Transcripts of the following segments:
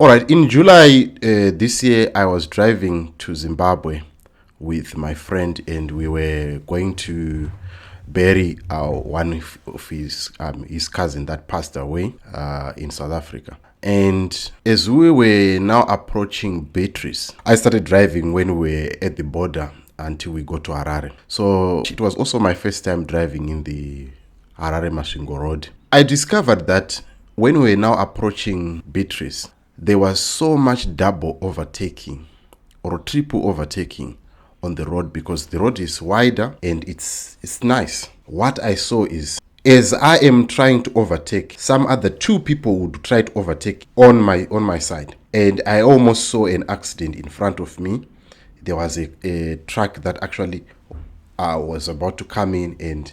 All right, in July this year, I was driving to Zimbabwe with my friend, and we were going to bury one of his cousin that passed away in South Africa. And as we were now approaching Beatrice, I started driving when we were at the border until we got to Harare. So it was also my first time driving in the Harare Masvingo Road. I discovered that when we were now approaching Beatrice, there was so much double overtaking or triple overtaking on the road because the road is wider and it's nice. What I saw is, as I am trying to overtake, some other two people would try to overtake on my side, and I almost saw an accident in front of me. There was a truck that actually was about to come in, and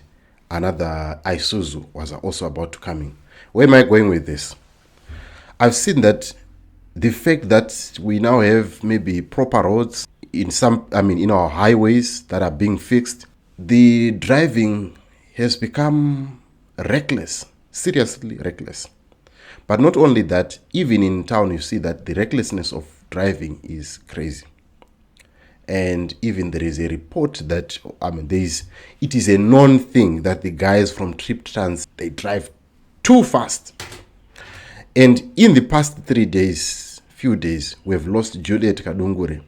another Isuzu was also about to come in. Where am I going with this? I've seen that the fact that we now have maybe proper roads in our highways that are being fixed, the driving has become reckless, seriously reckless. But not only that, even in town, you see that the recklessness of driving is crazy. And even there is a report that it is a known thing that the guys from Trip Trans, they drive too fast. And in the past few days, we've lost Juliet Kadungure.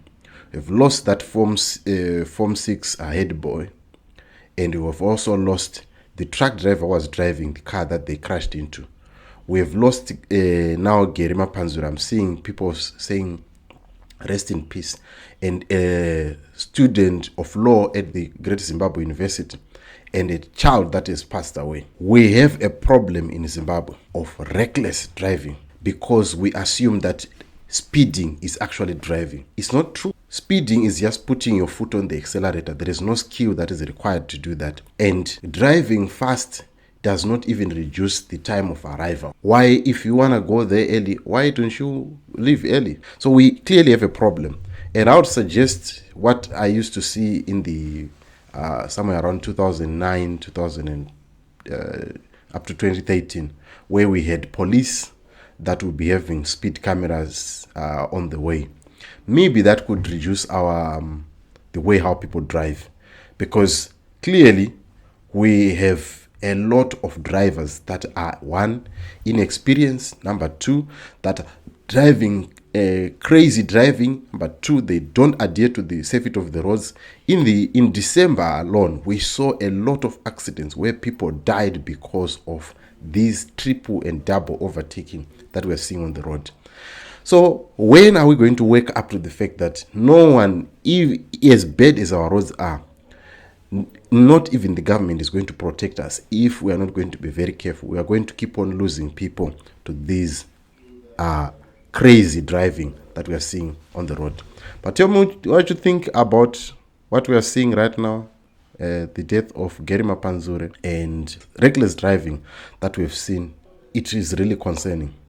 We've lost that Form 6 head boy. And we've also lost the truck driver who was driving the car that they crashed into. We've lost now Gary Mapanzure. I'm seeing people saying, rest in peace. And a student of law at the Great Zimbabwe University, and a child that has passed away. We have a problem in Zimbabwe of reckless driving because we assume that speeding is actually driving. It's not true. Speeding is just putting your foot on the accelerator. There is no skill that is required to do that. And driving fast does not even reduce the time of arrival. Why, if you want to go there early, why don't you leave early? So we clearly have a problem. And I would suggest what I used to see in the somewhere around 2009, up to 2013, where we had police that would be having speed cameras on the way. Maybe that could reduce the way how people drive, because clearly we have a lot of drivers that are, one, inexperienced, number two, that driving crazy driving, but two, they don't adhere to the safety of the roads. In December alone, we saw a lot of accidents where people died because of these triple and double overtaking that we're seeing on the road. So when are we going to wake up to the fact that no one, as bad as our roads are, not even the government is going to protect us if we are not going to be very careful? We are going to keep on losing people to these crazy driving that we are seeing on the road. But tell me what you think about what we are seeing right now, the death of Gary Mapanzure and reckless driving that we've seen. It is really concerning.